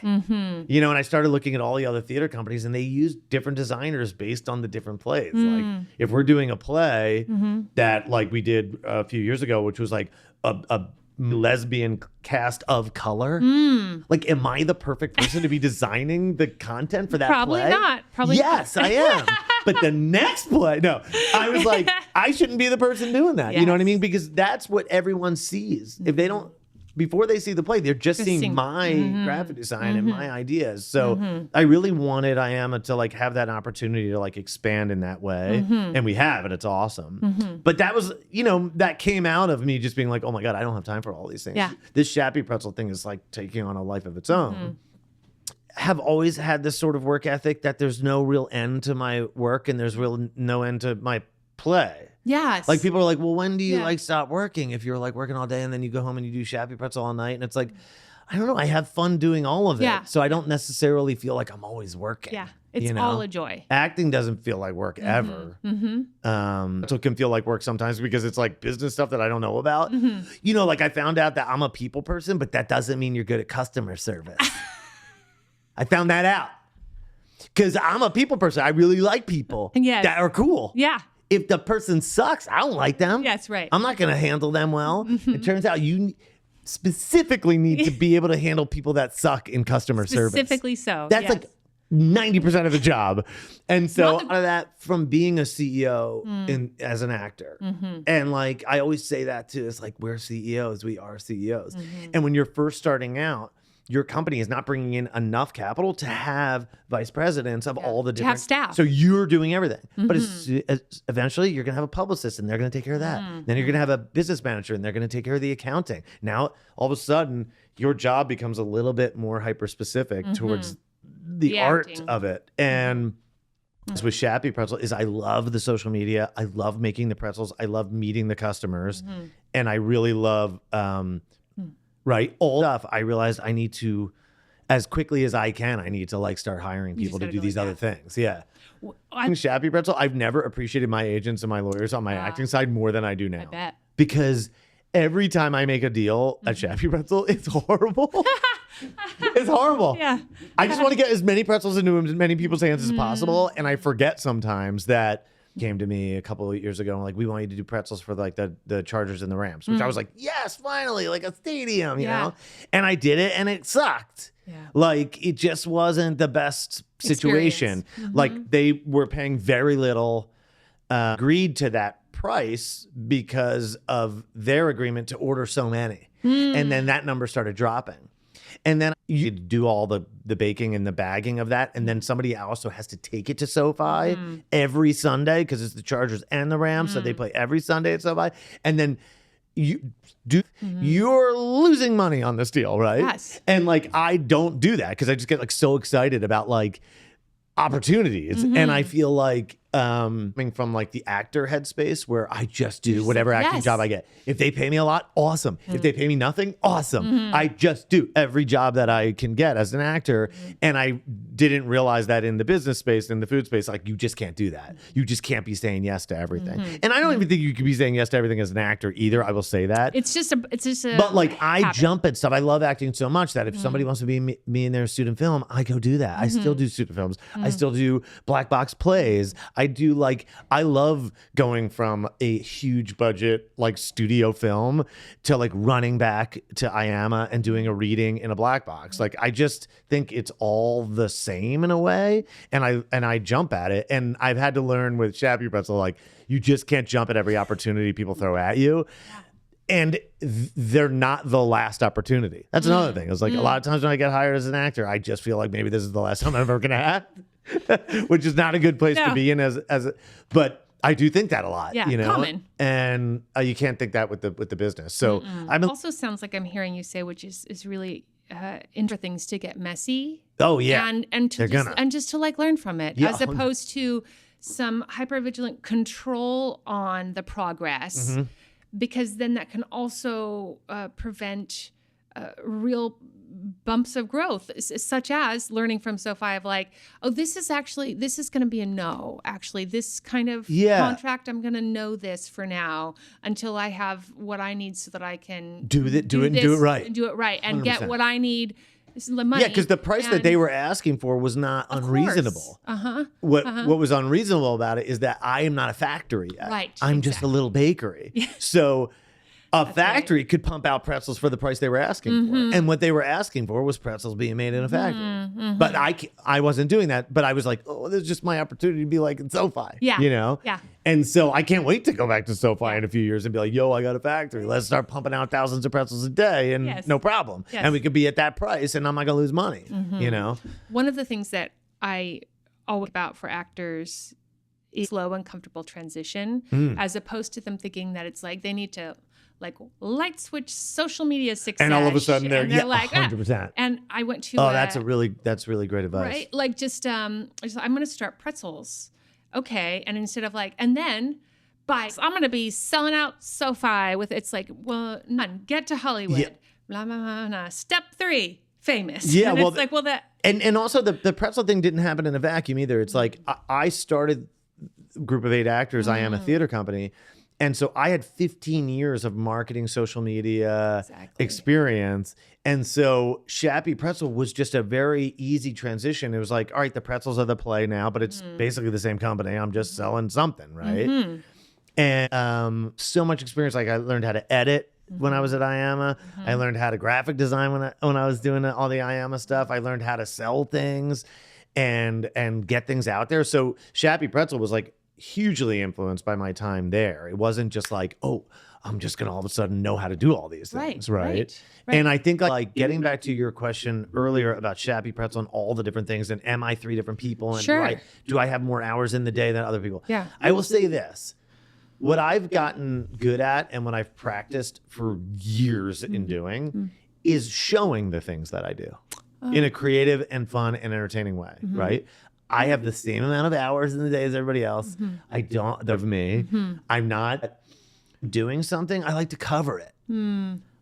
You know, and I started looking at all the other theater companies and they use different designers based on the different plays. Like if we're doing a play that like we did a few years ago, which was like a lesbian cast of color, like am I the perfect person to be designing the content for that Probably play? not. Probably yes, I am. But the next play, no, I was like, I shouldn't be the person doing that. You know what I mean? Because that's what everyone sees. If they don't, before they see the play, they're just seeing my graphic design and my ideas. So I really wanted IAMA to like have that opportunity to like expand in that way. And we have, and it's awesome. But that was, you know, that came out of me just being like, oh my God, I don't have time for all these things. Yeah. This Shappy Pretzel thing is like taking on a life of its own. Have always had this sort of work ethic that there's no real end to my work and there's real no end to my play. Yes. Like people are like, well, when do you like stop working? If you're like working all day and then you go home and you do Shappy Pretzel all night, and it's like, I don't know, I have fun doing all of it. Yeah. So I don't necessarily feel like I'm always working. Yeah. It's you know? all a joy. Acting doesn't feel like work ever. So it can feel like work sometimes because it's like business stuff that I don't know about. You know, like I found out that I'm a people person, but that doesn't mean you're good at customer service. I found that out because I'm a people person. I really like people that are cool. Yeah. If the person sucks, I don't like them. Yes, right. I'm not going to handle them well. It turns out you specifically need to be able to handle people that suck in customer service. Specifically so. That's yes. like 90% of the job. And so out of that, from being a CEO as an actor, and like I always say that too, it's like we're CEOs, we are CEOs. And when you're first starting out, your company is not bringing in enough capital to have vice presidents of all the different have staff. So you're doing everything. But eventually you're going to have a publicist and they're going to take care of that. Then you're going to have a business manager and they're going to take care of the accounting. Now, all of a sudden, your job becomes a little bit more hyper specific towards the art acting. of it. And with Shappy Pretzel is I love the social media. I love making the pretzels. I love meeting the customers. And I really love all stuff. I realized I need to, as quickly as I can, I need to like start hiring people to do these other things. Yeah. Shappy Pretzel, I've never appreciated my agents and my lawyers on my acting side more than I do now. I bet. Because every time I make a deal at Shappy Pretzel, it's horrible. It's horrible. Yeah. I just want to get as many pretzels into as many people's hands as possible. And I forget sometimes that came to me a couple of years ago and like, we want you to do pretzels for like the Chargers and the Rams, which I was like, yes, finally, like a stadium, you know? And I did it and it sucked. Yeah. Like it just wasn't the best situation. Like they were paying very little, agreed to that price because of their agreement to order so many. And then that number started dropping. And then you do all the baking and the bagging of that. And then somebody also has to take it to SoFi every Sunday because it's the Chargers and the Rams. So they play every Sunday at SoFi. And then you're losing money on this deal, right? Yes. And like, I don't do that because I just get like so excited about like opportunities. And I feel like coming from like the actor headspace where I just do whatever acting job I get. If they pay me a lot, awesome. If they pay me nothing, awesome. I just do every job that I can get as an actor. And I didn't realize that in the business space, in the food space, like you just can't do that. You just can't be saying yes to everything. And I don't even think you could be saying yes to everything as an actor either. I will say that. It's just a but like I jump at stuff. I love acting so much that if somebody wants to be me in their student film, I go do that. I still do student films. I still do black box plays. I love going from a huge budget like studio film to like running back to IAMA and doing a reading in a black box. Like I just think it's all the same in a way, and I jump at it. And I've had to learn with Shappy Pretzel, like you just can't jump at every opportunity people throw at you. And they're not the last opportunity. That's another thing. It's like a lot of times when I get hired as an actor, I just feel like maybe this is the last time I'm ever gonna act. Which is not a good place to be in but I do think that a lot, you know, common. And you can't think that with the business. So also sounds like I'm hearing you say, which is really into things to get messy. Oh yeah, and to just to like learn from it, as opposed to some hypervigilant control on the progress, because then that can also prevent real bumps of growth, such as learning from SoFi of like, oh, this is going to be a no. Actually, this kind of contract, I'm going to know this for now until I have what I need so that I can do it right and 100%. Get what I need. This is the money. Yeah, because the price that they were asking for was not unreasonable. What was unreasonable about it is that I am not a factory yet. Right. I'm just a little bakery. So a factory could pump out pretzels for the price they were asking for. And what they were asking for was pretzels being made in a factory. But I wasn't doing that. But I was like, oh, this is just my opportunity to be like in SoFi. Yeah. You know? Yeah. And so I can't wait to go back to SoFi in a few years and be like, yo, I got a factory. Let's start pumping out thousands of pretzels a day and no problem. Yes. And we could be at that price and I'm not going to lose money, you know? One of the things that I always about for actors is slow and comfortable transition, as opposed to them thinking that it's like they need to like light switch social media success. And all of a sudden they're like 100%. And I went to that's really great advice. Right? Like just I'm going to start pretzels. Okay. And instead of like, and then I'm going to be selling out SoFi with, it's like, well, none, get to Hollywood. Yeah. Blah, blah, blah, blah. Step 3, famous. Yeah. And well, it's like, well, that. And also the pretzel thing didn't happen in a vacuum either. It's like I started Group of 8 Actors, IAMA Theatre Company. And so I had 15 years of marketing, social media experience. And so Shappy Pretzel was just a very easy transition. It was like, all right, the pretzels are the play now, but it's basically the same company. I'm just selling something, right? And so much experience. Like I learned how to edit when I was at IAMA. I learned how to graphic design when I was doing all the IAMA stuff. I learned how to sell things and get things out there. So Shappy Pretzel was like hugely influenced by my time there. It wasn't just like, oh, I'm just going to all of a sudden know how to do all these things, right? And I think like getting back to your question earlier about Shappy Pretzel and all the different things, and am I 3 different people? And do I have more hours in the day than other people? Yeah. I will say this. What I've gotten good at and what I've practiced for years in doing is showing the things that I do in a creative and fun and entertaining way, right? I have the same amount of hours in the day as everybody else. I don't, of me. I'm not doing something. I like to cover it.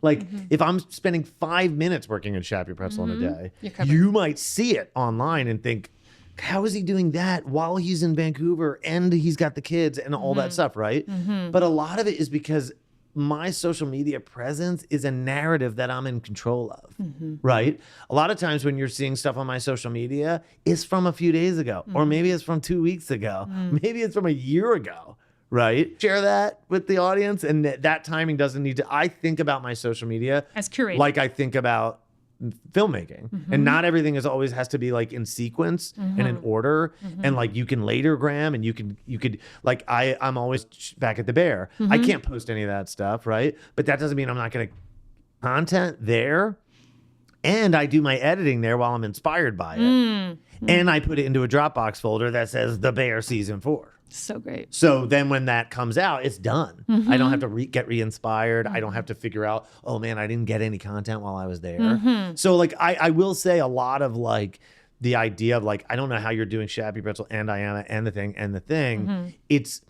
Like if I'm spending 5 minutes working at Shappy Pretzel in a day, you might see it online and think, how is he doing that while he's in Vancouver and he's got the kids and all that stuff, right? But a lot of it is because my social media presence is a narrative that I'm in control of, right? A lot of times when you're seeing stuff on my social media, it's from a few days ago, or maybe it's from 2 weeks ago, maybe it's from a year ago, right? Share that with the audience, and that timing doesn't need to. I think about my social media as curated, like I think about filmmaking, and not everything is always has to be like in sequence and in order, and like you can later gram, and you could like I'm always back at the Bear. I can't post any of that stuff, right? But that doesn't mean I'm not going to content there, and I do my editing there while I'm inspired by it, and I put it into a Dropbox folder that says The Bear Season 4. So great. So then when that comes out, it's done. I don't have to get re-inspired. I don't have to figure out, oh man, I didn't get any content while I was there. So like, I will say a lot of like the idea of like, I don't know how you're doing Shappy Pretzel and IAMA and the thing. It's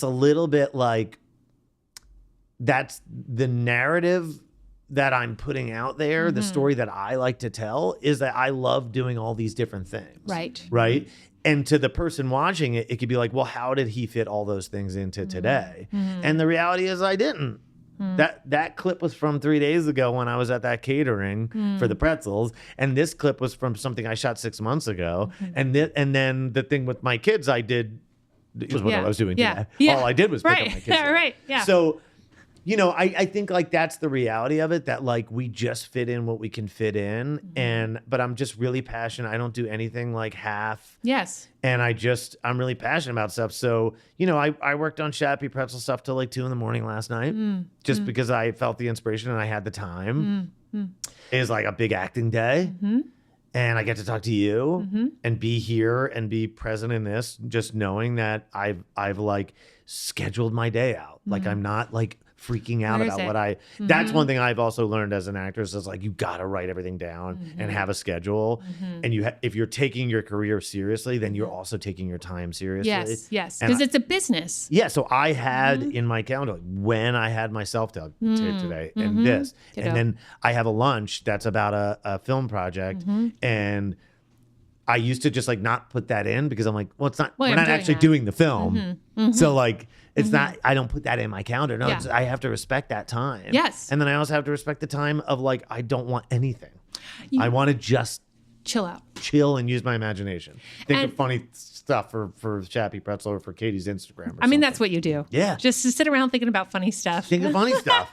a little bit like, that's the narrative that I'm putting out there. The story that I like to tell is that I love doing all these different things. Right. And to the person watching it, it could be like, well, how did he fit all those things into today? And the reality is I didn't. That clip was from 3 days ago when I was at that catering for the pretzels. And this clip was from something I shot 6 months ago. And then the thing with my kids I did was what I was doing today. All I did was pick up my kids. So, you know, I think like that's the reality of it, that like we just fit in what we can fit in. But I'm just really passionate. I don't do anything like half. And I'm really passionate about stuff. So, you know, I worked on Shappy Pretzel stuff till like 2 a.m. last night, just because I felt the inspiration and I had the time. It was like a big acting day. And I get to talk to you and be here and be present in this, just knowing that I've like scheduled my day out. Like I'm not like freaking out about what that's one thing I've also learned as an actor is like, you got to write everything down and have a schedule. And if you're taking your career seriously, then you're also taking your time seriously. Yes. Because it's a business. Yeah. So I had in my calendar like, when I had my self-tape today and this, and then I have a lunch that's about a film project, and I used to just like not put that in because I'm like, well, it's not, we're not actually doing the film. So like, it's not, I don't put that in my calendar. No, I have to respect that time. And then I also have to respect the time of like, I don't want anything. I want to just chill and use my imagination. Think of funny stuff for Shappy Pretzel or for Katie's Instagram. I mean, that's what you do. Just to sit around thinking about funny stuff. Think of funny stuff.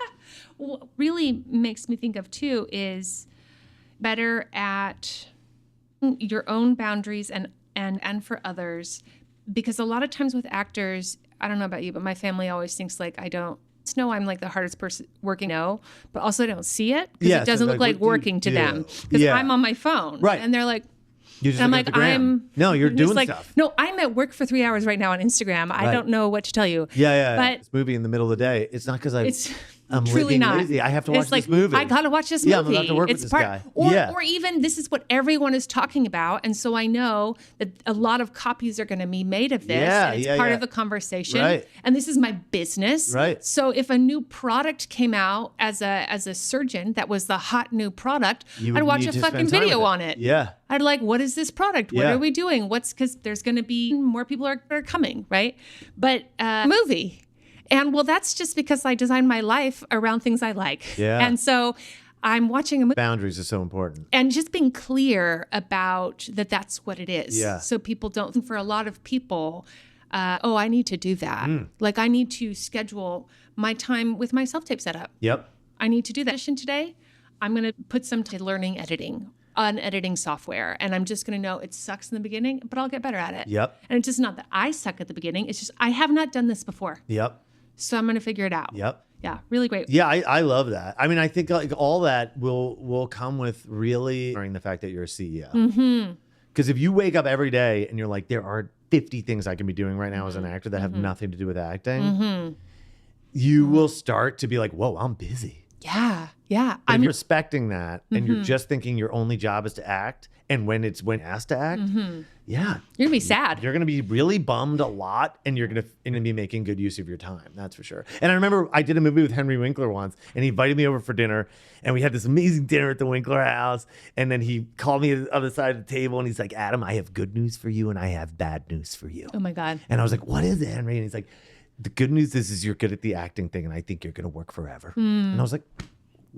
What really makes me think of too is better at your own boundaries and for others, because a lot of times with actors, I don't know about you, but my family always thinks like I don't know I'm like the hardest person working, but also I don't see it because it doesn't look like working to them because I'm on my phone, and they're like, I'm like, you're doing stuff. No, I'm at work for 3 hours right now on Instagram. I don't know what to tell you. But this movie in the middle of the day, it's not because I'm truly not lazy. I have to watch this movie. I gotta watch this movie. Yeah, I'm about to work with this guy. Or even this is what everyone is talking about, and so I know that a lot of copies are going to be made of this. It's part of the conversation, and this is my business. So if a new product came out as a surgeon that was the hot new product, I'd watch a fucking video on it. I'd like, what is this product? What are we doing? Because there's going to be more people are coming, right? But movie. And well, that's just because I designed my life around things I like. And so I'm watching a movie. Boundaries are so important. And just being clear about that's what it is. So people don't think, for a lot of people, I need to do that. Like I need to schedule my time with my self-tape setup. I need to do that today. I'm going to put some to learning editing on editing software. And I'm just going to know it sucks in the beginning, but I'll get better at it. And it's just not that I suck at the beginning. It's just I have not done this before. So I'm going to figure it out. Yeah, really great. Yeah, I love that. I mean, I think like all that will come with really learning the fact that you're a CEO. Because if you wake up every day and you're like, there are 50 things I can be doing right now as an actor that have nothing to do with acting, you will start to be like, whoa, I'm busy. Yeah. I'm respecting that, and you're just thinking your only job is to act, and when asked to act, you're gonna be sad. You're gonna be really bummed a lot, and you're gonna be making good use of your time. That's for sure. And I remember I did a movie with Henry Winkler once, and he invited me over for dinner, and we had this amazing dinner at the Winkler house. And then he called me on the other side of the table, and he's like, "Adam, I have good news for you, and I have bad news for you." Oh my God. And I was like, "What is it, Henry?" And he's like, the good news is you're good at the acting thing, and I think you're going to work forever. And I was like,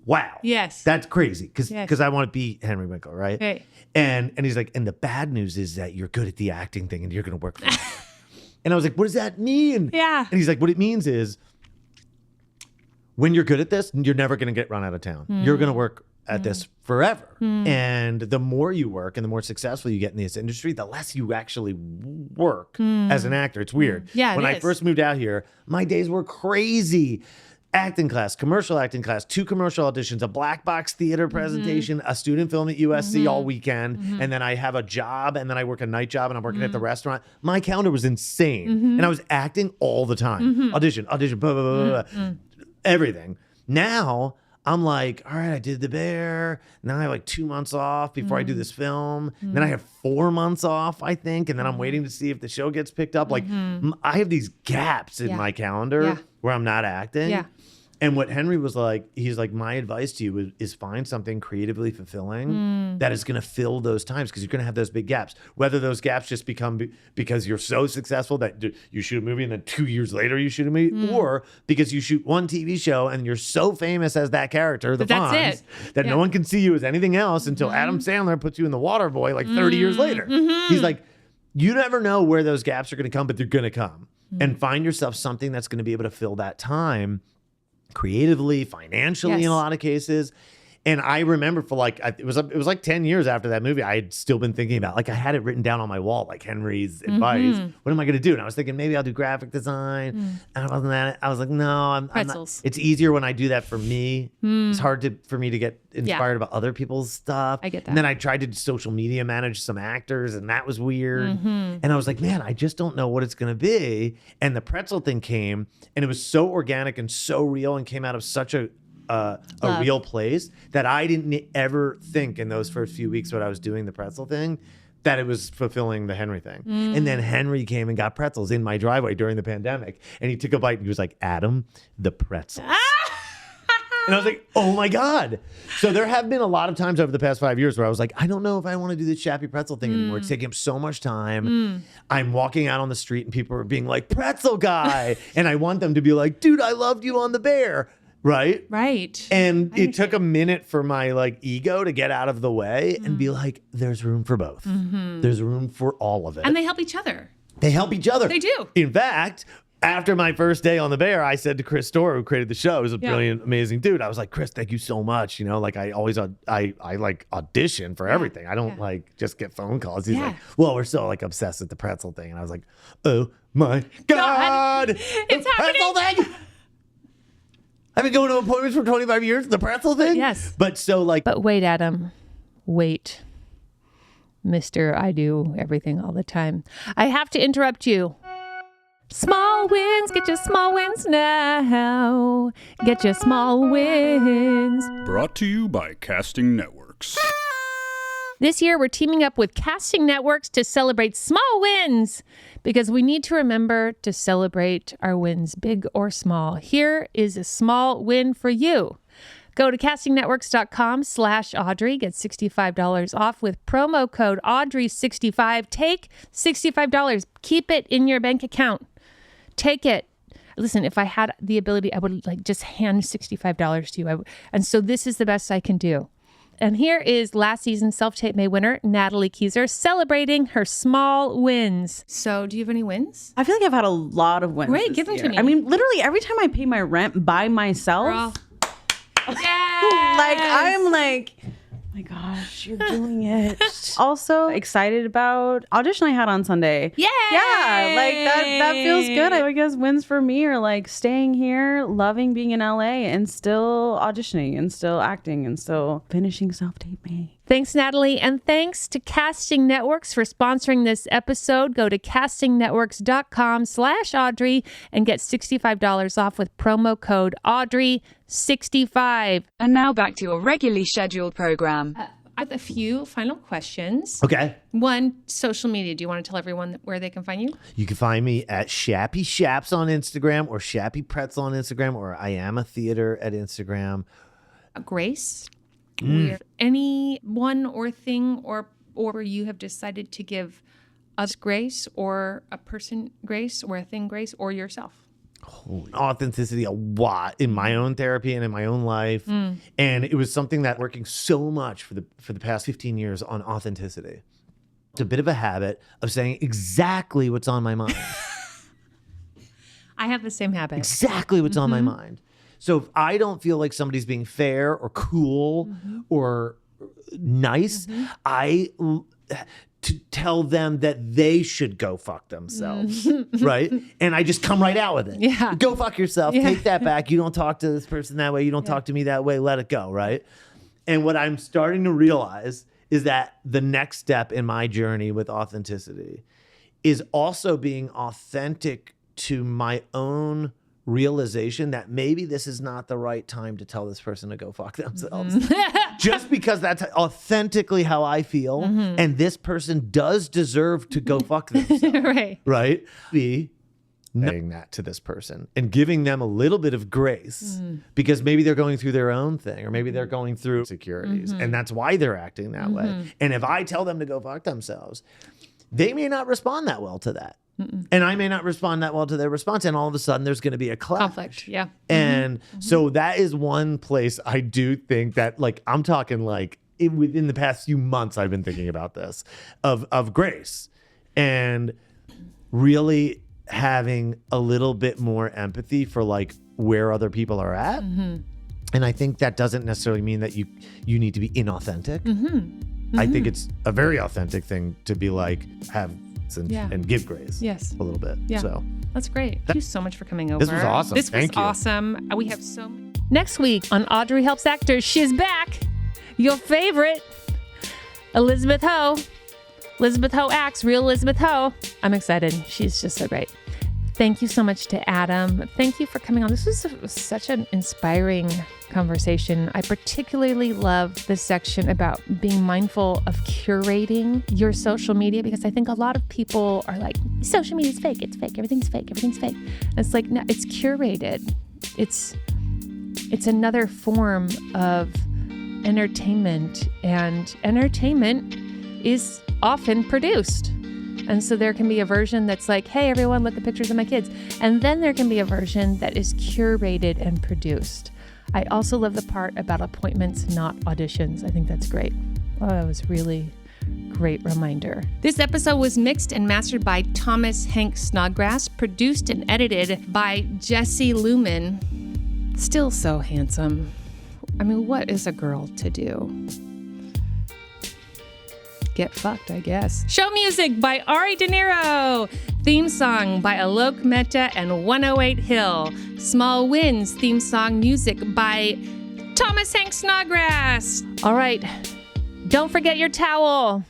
wow. Yes. That's crazy. Because Yes. I want to be Henry Winkler, right? Right. And he's like, and the bad news is that you're good at the acting thing and you're going to work forever. And I was like, what does that mean? Yeah. And he's like, what it means is when you're good at this, you're never going to get run out of town. You're going to work at this forever. And the more you work and the more successful you get in this industry, the less you actually work as an actor. It's weird. Yeah, when it I is. first moved out here, my days were crazy. Acting class, commercial acting class, 2 commercial auditions, a black box theater presentation, a student film at USC all weekend, and then I have a job, and then I work a night job, and I'm working at the restaurant. My calendar was insane, and I was acting all the time. Audition, blah, blah, blah, blah, everything. Now I'm like, all right, I did The Bear. Now I have like 2 months off before I do this film. Then I have 4 months off, I think, and then I'm waiting to see if the show gets picked up. Like I have these gaps in my calendar where I'm not acting. Yeah. And what Henry was like, he's like, my advice to you is find something creatively fulfilling that is going to fill those times, because you're going to have those big gaps. Whether those gaps just become because you're so successful that you shoot a movie and then 2 years later you shoot a movie, or because you shoot one TV show and you're so famous as that character, the But that's Fonz, that no one can see you as anything else until Adam Sandler puts you in The Water Boy like 30 years later. He's like, you never know where those gaps are going to come, but they're going to come. And find yourself something that's going to be able to fill that time creatively, financially, in a lot of cases. And I remember for like, it was like 10 years after that movie, I had still been thinking about, like, I had it written down on my wall, like Henry's advice. What am I going to do? And I was thinking, maybe I'll do graphic design. And I wasn't at it. I was like, no, I'm not. Pretzels. It's easier when I do that for me. It's hard for me to get inspired about other people's stuff. I get that. And then I tried to social media manage some actors, and that was weird. And I was like, man, I just don't know what it's going to be. And the pretzel thing came, and it was so organic and so real, and came out of such a real place that I didn't ever think in those first few weeks when I was doing the pretzel thing that it was fulfilling the Henry thing. And then Henry came and got pretzels in my driveway during the pandemic, and he took a bite and he was like, Adam, the pretzels. And I was like, oh my God. So there have been a lot of times over the past 5 years where I was like, I don't know if I want to do this Shappy Pretzel thing anymore. It's taking up so much time. I'm walking out on the street and people are being like, pretzel guy. And I want them to be like, dude, I loved you on The Bear. Right? Right. And it took a minute for my like ego to get out of the way and be like, there's room for both. There's room for all of it. And they help each other. They help each other. They do. In fact, after my first day on The Bear, I said to Chris Storer, who created the show, who's a brilliant, amazing dude. I was like, Chris, thank you so much. You know, like I always, I like audition for everything. I don't like just get phone calls. He's like, well, we're so like obsessed with the pretzel thing. And I was like, oh my God. It's the pretzel thing. I've been going to appointments for 25 years. The pretzel thing? Yes. But so like. But wait, Adam. Wait. Mr. I do everything all the time. I have to interrupt you. Small wins. Get your small wins now. Get your small wins. Brought to you by Casting Networks. This year, we're teaming up with Casting Networks to celebrate small wins, because we need to remember to celebrate our wins, big or small. Here is a small win for you. Go to castingnetworks.com/Audrey. Get $65 off with promo code Audrey65. Take $65. Keep it in your bank account. Take it. Listen, if I had the ability, I would like just hand $65 to you. And so this is the best I can do. And here is last season's Self-Tape May winner, Natalie Kieser, celebrating her small wins. So do you have any wins? I feel like I've had a lot of wins. Great, this give them to year. me. I mean, literally every time I pay my rent by myself, Girl. Yes! like I'm like, oh my gosh, you're doing it. Also excited about audition I had on Sunday. Yay! Yeah, like that feels good. I guess wins for me are like staying here, loving being in LA, and still auditioning and still acting and still finishing Self-Tape May. Thanks, Natalie. And thanks to Casting Networks for sponsoring this episode. Go to castingnetworks.com/Audrey and get $65 off with promo code Audrey65. And now back to your regularly scheduled program. I have a few final questions. Okay. One, social media. Do you want to tell everyone where they can find you? You can find me at Shappy Shaps on Instagram, or Shappy Pretzel on Instagram, or IAMA Theatre at Instagram. Grace, where any one or thing or you have decided to give us grace, or a person grace, or a thing grace, or yourself. authenticity a lot in my own therapy and in my own life. And it was something that working so much for the past 15 years on authenticity. It's a bit of a habit of saying exactly what's on my mind. I have the same habit. Exactly what's on my mind. So if I don't feel like somebody's being fair or cool or nice, I to tell them that they should go fuck themselves, right? And I just come right out with it. Yeah. Go fuck yourself. Yeah. Take that back. You don't talk to this person that way. You don't talk to me that way. Let it go, right? And what I'm starting to realize is that the next step in my journey with authenticity is also being authentic to my own realization that maybe this is not the right time to tell this person to go fuck themselves. Just because that's authentically how I feel, and this person does deserve to go fuck themselves. Right? Be saying that to this person and giving them a little bit of grace because maybe they're going through their own thing, or maybe they're going through insecurities, and that's why they're acting that way. And if I tell them to go fuck themselves, they may not respond that well to that. And I may not respond that well to their response. And all of a sudden there's going to be a clash. Conflict, yeah. And so that is one place I do think that, like, I'm talking like within the past few months, I've been thinking about this of grace and really having a little bit more empathy for like where other people are at. And I think that doesn't necessarily mean that you need to be inauthentic. I think it's a very authentic thing to be like, have and give grace. Yes. A little bit. Yeah. So that's great. Thank you so much for coming over. This was awesome. This was awesome. We have so many. Next week on Audrey Helps Actors, she's back. Your favorite, Elizabeth Ho. Elizabeth Ho acts, real Elizabeth Ho. I'm excited. She's just so great. Thank you so much to Adam. Thank you for coming on. This was such an inspiring conversation. I particularly love this section about being mindful of curating your social media, because I think a lot of people are like, social media is fake. It's fake. Everything's fake. Everything's fake. And it's like, no, it's curated. It's another form of entertainment, and entertainment is often produced. And so there can be a version that's like, hey, everyone, look at pictures of my kids. And then there can be a version that is curated and produced. I also love the part about appointments, not auditions. I think that's great. Oh, that was really great reminder. This episode was mixed and mastered by Thomas Snodgrass, produced and edited by Jesse Lumen. Still so handsome. I mean, what is a girl to do? Get fucked, I guess. Show music by Ari De Niro. Theme song by Aalok Mehta and 108 Hill. Small Wins theme song music by Thomas Snodgrass. All right, don't forget your towel.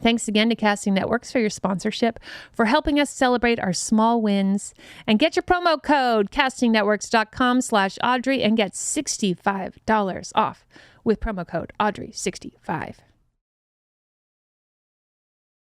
Thanks again to Casting Networks for your sponsorship, for helping us celebrate our small wins. And get your promo code, castingnetworks.com/Audrey, and get $65 off with promo code Audrey65.